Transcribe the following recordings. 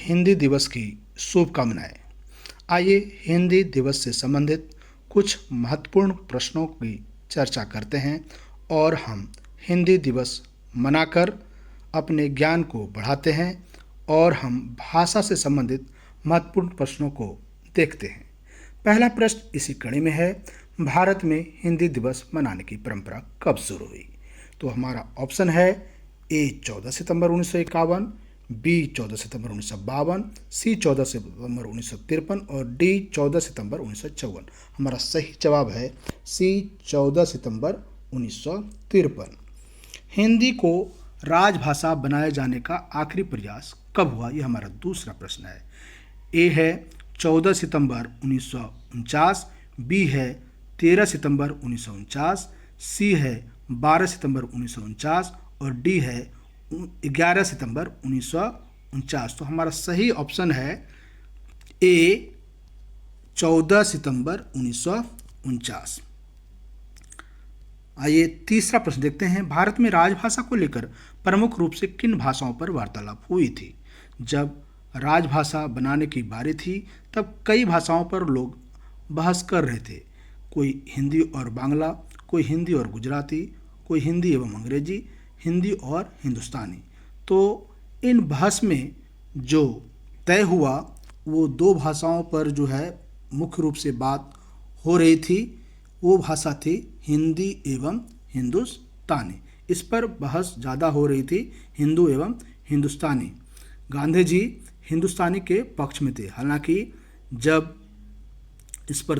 हिंदी दिवस की शुभकामनाएं। आइए हिंदी दिवस से संबंधित कुछ महत्वपूर्ण प्रश्नों की चर्चा करते हैं और हम हिंदी दिवस मनाकर अपने ज्ञान को बढ़ाते हैं और हम भाषा से संबंधित महत्वपूर्ण प्रश्नों को देखते हैं। पहला प्रश्न इसी कड़ी में है, भारत में हिंदी दिवस मनाने की परंपरा कब शुरू हुई? तो हमारा ऑप्शन है ए 14 सितंबर 1951, बी 14 सितंबर 1952, सी 14 सितंबर 1953 और डी 14 सितंबर 1954। हमारा सही जवाब है सी 14 सितंबर 1953। हिंदी को राजभाषा बनाए जाने का आखिरी प्रयास कब हुआ? यह हमारा दूसरा प्रश्न है। ए है 14 सितंबर 1949, बी है 13 सितंबर 1949, सी है 12 सितंबर 1949 और डी है 11 सितंबर 1949। तो हमारा सही ऑप्शन है ए 14 सितंबर 1949। आइए तीसरा प्रश्न देखते हैं, भारत में राजभाषा को लेकर प्रमुख रूप से किन भाषाओं पर वार्तालाप हुई थी? जब राजभाषा बनाने की बारी थी तब कई भाषाओं पर लोग बहस कर रहे थे। कोई हिंदी और बांग्ला, कोई हिंदी और गुजराती, कोई हिंदी एवं अंग्रेजी, हिंदी और हिंदुस्तानी। तो इन बहस में जो तय हुआ वो दो भाषाओं पर जो है मुख्य रूप से बात हो रही थी। वो भाषा थी हिंदी एवं हिंदुस्तानी। इस पर बहस ज़्यादा हो रही थी, हिंदू एवं हिंदुस्तानी। गांधी जी हिंदुस्तानी के पक्ष में थे, हालांकि जब इस पर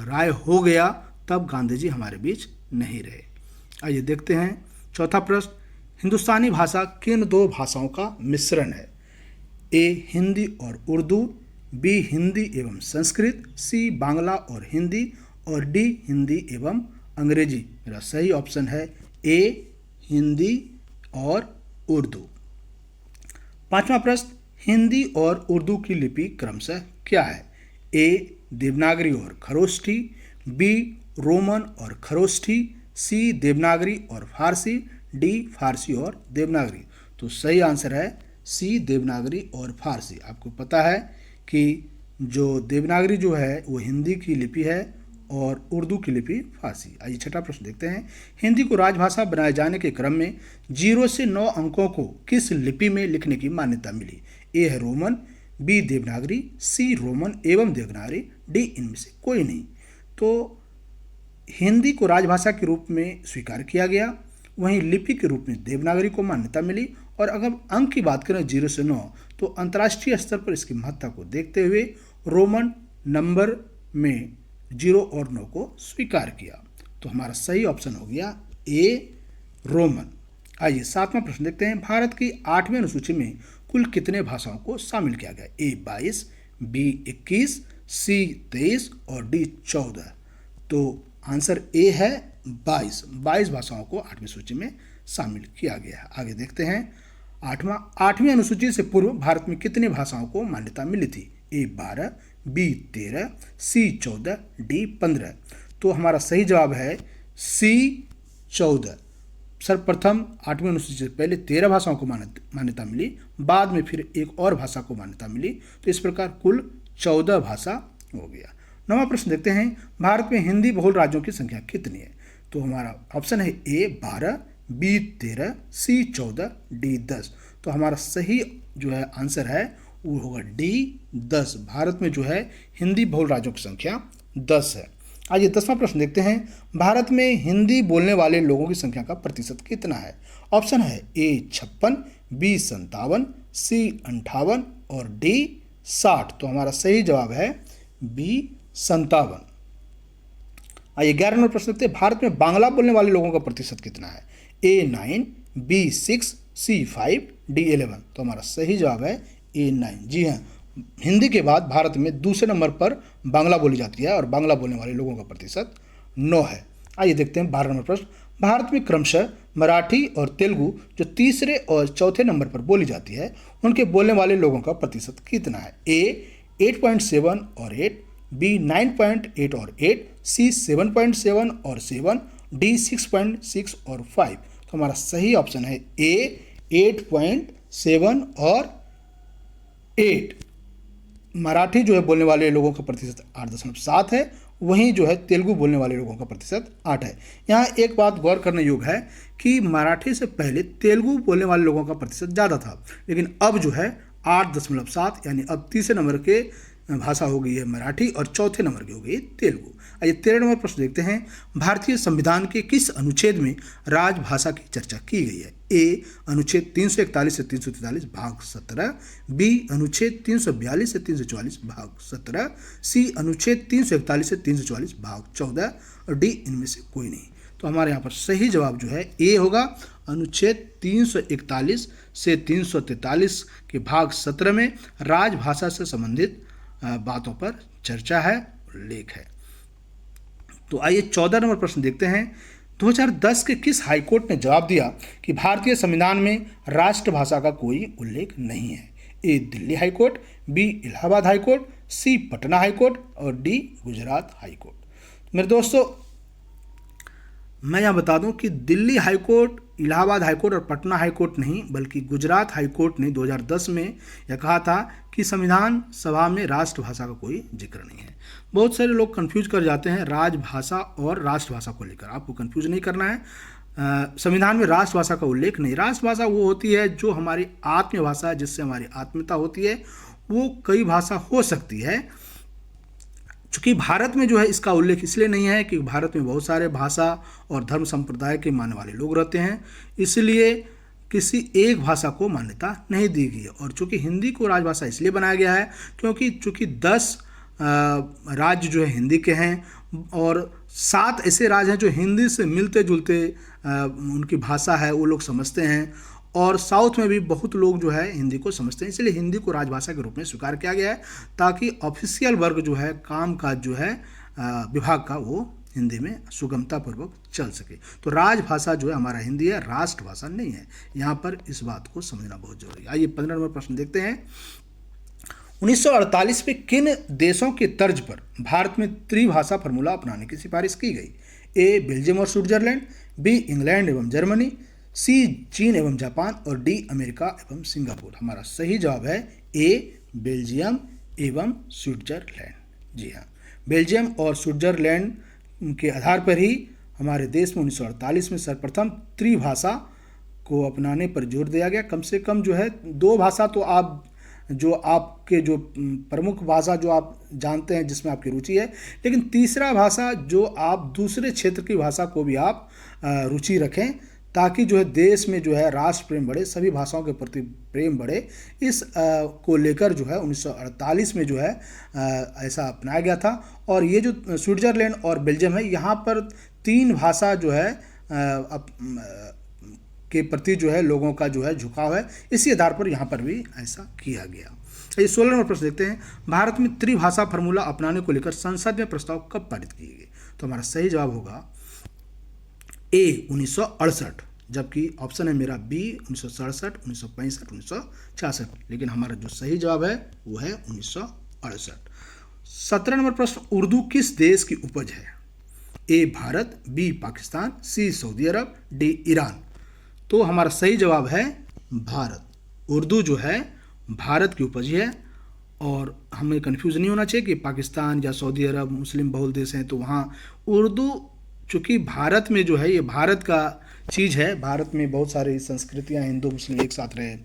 राय हो गया तब गांधी जी हमारे बीच नहीं रहे। आइए देखते हैं चौथा प्रश्न, हिंदुस्तानी भाषा किन दो भाषाओं का मिश्रण है? ए हिंदी और उर्दू, बी हिंदी एवं संस्कृत, सी बांग्ला और हिंदी और डी हिंदी एवं अंग्रेजी। मेरा सही ऑप्शन है ए हिंदी और उर्दू। पांचवा प्रश्न, हिंदी और उर्दू की लिपि क्रमशः क्या है? ए देवनागरी और खरोष्ठी, बी रोमन और खरोष्ठी, सी देवनागरी और फारसी, डी फारसी और देवनागरी। तो सही आंसर है सी देवनागरी और फारसी। आपको पता है कि जो देवनागरी जो है वो हिंदी की लिपि है और उर्दू की लिपि फारसी। आइए छठा प्रश्न देखते हैं, हिंदी को राजभाषा बनाए जाने के क्रम में 0 से 9 अंकों को किस लिपि में लिखने की मान्यता मिली? ए है रोमन, बी देवनागरी, सी रोमन एवं देवनागरी, डी इनमें से कोई नहीं। तो हिंदी को राजभाषा के रूप में स्वीकार किया गया, वहीं लिपि के रूप में देवनागरी को मान्यता मिली। और अगर अंक की बात करें 0 से 9, तो अंतर्राष्ट्रीय स्तर पर इसकी महत्ता को देखते हुए रोमन नंबर में 0 और 9 को स्वीकार किया। तो हमारा सही ऑप्शन हो गया ए रोमन। आइए सातवां प्रश्न देखते हैं, भारत की 8वीं अनुसूची में कुल कितने भाषाओं को शामिल किया गया? ए 22, बी 21, सी 23 और डी 14। तो आंसर ए है 22 भाषाओं को 8वीं सूची में शामिल किया गया है। आगे देखते हैं 8वीं अनुसूची से पूर्व भारत में कितनी भाषाओं को मान्यता मिली थी? ए 12, बी 13, सी 14, डी 15। तो हमारा सही जवाब है सी 14। सर्वप्रथम 8वीं अनुसूची से पहले 13 भाषाओं को मान्यता मिली, बाद में फिर एक और भाषा को मान्यता मिली। तो इस प्रकार कुल 14 भाषा हो गया। 9वां प्रश्न देखते हैं, भारत में हिंदी बहुल राज्यों की संख्या कितनी है? तो हमारा ऑप्शन है ए 12, बी 13, सी 14, डी 10। तो हमारा सही जो है आंसर है वो होगा डी 10। भारत में जो है हिंदी बहुल राज्यों की संख्या 10 है। आइए 10वां प्रश्न देखते हैं, भारत में हिंदी बोलने वाले लोगों की संख्या का प्रतिशत कितना है? ऑप्शन है ए 56, बी 57, सी 58 और डी 60। तो हमारा सही जवाब है बी 57। आइए 11 नंबर प्रश्न देखते हैं, भारत में बांग्ला बोलने वाले लोगों का प्रतिशत कितना है? ए 9, बी 6, सी 5, डी 11। तो हमारा सही जवाब है ए 9। जी हाँ, हिंदी के बाद भारत में दूसरे नंबर पर बांग्ला बोली जाती है और बांग्ला बोलने वाले लोगों का प्रतिशत 9 है। आइए देखते हैं 12 नंबर प्रश्न, भारत में क्रमशः मराठी और तेलुगु जो तीसरे और चौथे नंबर पर बोली जाती है उनके बोलने वाले लोगों का प्रतिशत कितना है? ए 8.7 और 8, बी 9.8 और 8, सी 7.7 और 7, डी 6.6 और 5। तो हमारा सही ऑप्शन है ए 8.7 और 8 मराठी जो है बोलने वाले लोगों का प्रतिशत 8.7 है, वहीं जो है तेलुगु बोलने वाले लोगों का प्रतिशत 8 है। यहाँ एक बात गौर करने योग्य है कि मराठी से पहले तेलुगु बोलने वाले लोगों का प्रतिशत ज़्यादा था, लेकिन अब जो है 8.7 यानी अब तीसरे नंबर के भाषा हो गई है मराठी और चौथे नंबर की हो गई है तेलुगु। आइए 13 नंबर प्रश्न देखते हैं। भारतीय संविधान के किस अनुच्छेद में राजभाषा की चर्चा की गई है? ए अनुच्छेद 341 से 343 भाग 17, बी अनुच्छेद 342 से 344 भाग 17, सी अनुच्छेद 341 से 344 भाग 14 और डी इनमें से कोई नहीं। तो हमारे यहाँ पर सही जवाब जो है ए होगा, अनुच्छेद 341 से 343 के भाग 17 में राजभाषा से संबंधित बातों पर चर्चा है, उल्लेख है। तो आइए 14 नंबर प्रश्न देखते हैं। 2010 के किस हाईकोर्ट ने जवाब दिया कि भारतीय संविधान में राष्ट्रभाषा का कोई उल्लेख नहीं है? A Delhi high court, B Allahabad high court, C Patna high court और डी गुजरात हाईकोर्ट। मेरे दोस्तों, मैं यहाँ बता दूं कि दिल्ली हाईकोर्ट, इलाहाबाद हाईकोर्ट और पटना हाईकोर्ट नहीं, बल्कि गुजरात हाईकोर्ट ने 2010 में यह कहा था कि संविधान सभा में राष्ट्रभाषा का कोई जिक्र नहीं है। बहुत सारे लोग कंफ्यूज कर जाते हैं राजभाषा और राष्ट्रभाषा को लेकर। आपको कंफ्यूज नहीं करना है। संविधान में राष्ट्रभाषा का उल्लेख नहीं। राष्ट्रभाषा वो होती है जो हमारी आत्मीय भाषा है, जिससे हमारी आत्मीयता होती है। वो कई भाषा हो सकती है। चूँकि भारत में जो है इसका उल्लेख इसलिए नहीं है कि भारत में बहुत सारे भाषा और धर्म संप्रदाय के मानने वाले लोग रहते हैं, इसलिए किसी एक भाषा को मान्यता नहीं दी गई है। और चूँकि हिंदी को राजभाषा इसलिए बनाया गया है क्योंकि चूँकि 10 राज्य जो है हिंदी के हैं और 7 ऐसे राज्य हैं जो हिंदी से मिलते जुलते उनकी भाषा है, वो लोग समझते हैं। और साउथ में भी बहुत लोग जो है हिंदी को समझते हैं, इसलिए हिंदी को राजभाषा के रूप में स्वीकार किया गया है ताकि ऑफिशियल वर्ग जो है, काम काज जो है विभाग का, वो हिंदी में सुगमतापूर्वक चल सके। तो राजभाषा जो है हमारा हिंदी है, राष्ट्रभाषा नहीं है। यहाँ पर इस बात को समझना बहुत जरूरी है। आइए 15 नंबर प्रश्न देखते हैं। 1948 में किन देशों के तर्ज पर भारत में त्रिभाषा फार्मूला अपनाने की सिफारिश की गई? ए बेल्जियम और स्विट्जरलैंड, बी इंग्लैंड एवं जर्मनी, सी चीन एवं जापान और डी अमेरिका एवं सिंगापुर। हमारा सही जवाब है ए बेल्जियम एवं स्विट्जरलैंड। जी हाँ, बेल्जियम और स्विट्जरलैंड के आधार पर ही हमारे देश में 1948 में सर्वप्रथम त्रिभाषा को अपनाने पर जोर दिया गया। कम से कम जो है 2 भाषा तो आप जो आपके जो प्रमुख भाषा जो आप जानते हैं जिसमें आपकी रुचि है, लेकिन तीसरा भाषा जो आप दूसरे क्षेत्र की भाषा को भी आप रुचि रखें ताकि जो है देश में जो है राष्ट्र प्रेम बढ़े, सभी भाषाओं के प्रति प्रेम बढ़े। इस को लेकर जो है 1948 में जो है ऐसा अपनाया गया था। और ये जो स्विट्जरलैंड और बेल्जियम है, यहाँ पर 3 भाषा जो है के प्रति जो है लोगों का जो है झुकाव है, इसी आधार पर यहाँ पर भी ऐसा किया गया। ये 16 नंबर प्रश्न देखते हैं। भारत में त्रिभाषा फार्मूला अपनाने को लेकर संसद में प्रस्ताव कब पारित किए गए? तो हमारा सही जवाब होगा ए 1968, जबकि ऑप्शन है मेरा बी 1967, 1965, 1966, लेकिन हमारा जो सही जवाब है वो है 1968। 17 नंबर प्रश्न, उर्दू किस देश की उपज है? A Bharat, B Pakistan, C Saudi Arab, D Iran. तो हमारा सही जवाब है भारत। उर्दू जो है भारत की उपज है और हमें कंफ्यूज नहीं होना चाहिए कि पाकिस्तान या सऊदी अरब मुस्लिम बहुल देश हैं तो वहाँ उर्दू, चूँकि भारत में जो है ये भारत का चीज़ है। भारत में बहुत सारी संस्कृतियाँ हिंदू मुस्लिम एक साथ रहे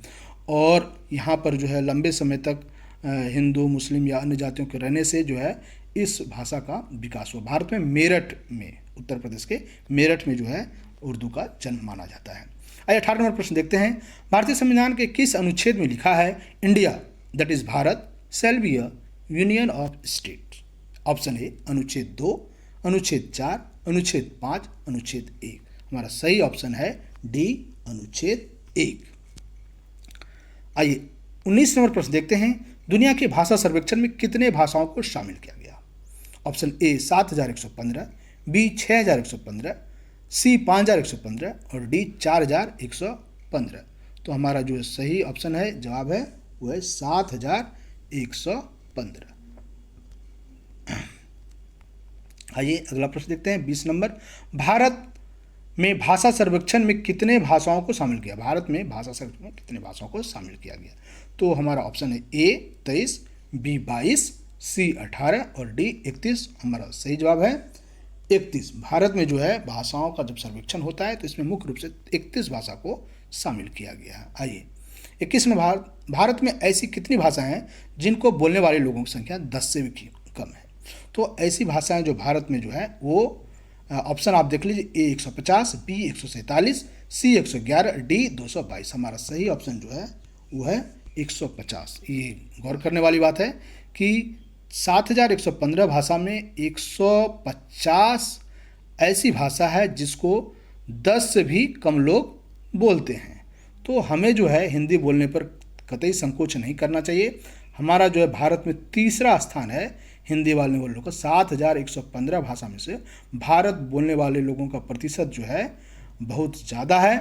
और यहाँ पर जो है लंबे समय तक हिंदू मुस्लिम या अन्य जातियों के रहने से जो है इस भाषा का विकास हुआ। भारत में मेरठ में, उत्तर प्रदेश के मेरठ में जो है उर्दू का जन्म माना जाता है। आइए 18 नंबर प्रश्न देखते हैं। भारतीय संविधान के किस अनुच्छेद में लिखा है India that is Bharat shall be a union of state? Option A अनुच्छेद 2, अनुच्छेद 4, अनुच्छेद 5, अनुच्छेद 1। हमारा सही ऑप्शन है डी अनुच्छेद 1। आइए 19 नंबर प्रश्न देखते हैं। दुनिया के भाषा सर्वेक्षण में कितने भाषाओं को शामिल किया गया? ऑप्शन ए 7115, बी 6115, सी 5115 और डी 4115। तो हमारा जो सही ऑप्शन है, जवाब है वो है 7115। आइए अगला प्रश्न देखते हैं 20 नंबर। भारत में भाषा सर्वेक्षण में कितने भाषाओं को शामिल किया? भारत में भाषा सर्वेक्षण में कितने भाषाओं को शामिल किया गया? तो हमारा ऑप्शन है ए 23, बी 22, सी 18 और डी 31 हमारा सही जवाब है 31। भारत में जो है भाषाओं का जब सर्वेक्षण होता है तो इसमें मुख्य रूप से 31 भाषा को शामिल किया गया है। आइए 21 में भारत में ऐसी कितनी भाषाएं हैं जिनको बोलने वाले लोगों की संख्या 10 से भी कम है। तो ऐसी भाषाएं जो भारत में जो है वो ऑप्शन आप देख लीजिए, ए 150, बी 147, सी 111, डी 222। हमारा सही ऑप्शन जो है वो है 150। ये गौर करने वाली बात है कि 7115 भाषा में 150 ऐसी भाषा है जिसको 10 से भी कम लोग बोलते हैं। तो हमें जो है हिंदी बोलने पर कतई संकोच नहीं करना चाहिए। हमारा जो है भारत में तीसरा स्थान है हिंदी बोलने वाले लोगों का। 7115 भाषा में से भारत बोलने वाले लोगों का प्रतिशत जो है बहुत ज़्यादा है।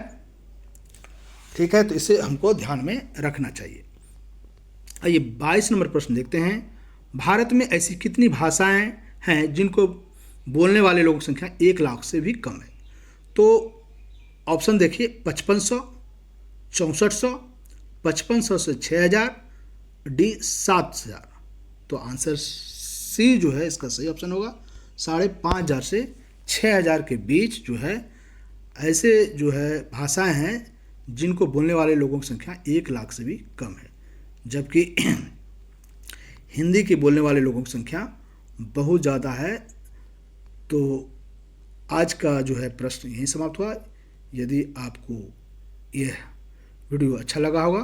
ठीक है, तो इसे हमको ध्यान में रखना चाहिए। आइए 22 नंबर प्रश्न देखते हैं। भारत में ऐसी कितनी भाषाएं हैं जिनको बोलने वाले लोगों की संख्या 1 लाख से भी कम है। तो ऑप्शन देखिए, 5500, 6400, 5500 से 6000, डी 7000। तो आंसर सी जो है इसका सही ऑप्शन होगा। 5500 से 6000 के बीच जो है ऐसे जो है भाषाएं हैं जिनको बोलने वाले लोगों की संख्या 1 लाख से भी कम है, जबकि हिंदी के बोलने वाले लोगों की संख्या बहुत ज़्यादा है। तो आज का जो है प्रश्न यहीं समाप्त हुआ। यदि आपको यह वीडियो अच्छा लगा होगा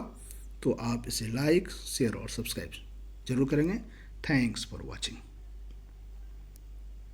तो आप इसे लाइक, शेयर और सब्सक्राइब जरूर करेंगे। Thanks for watching.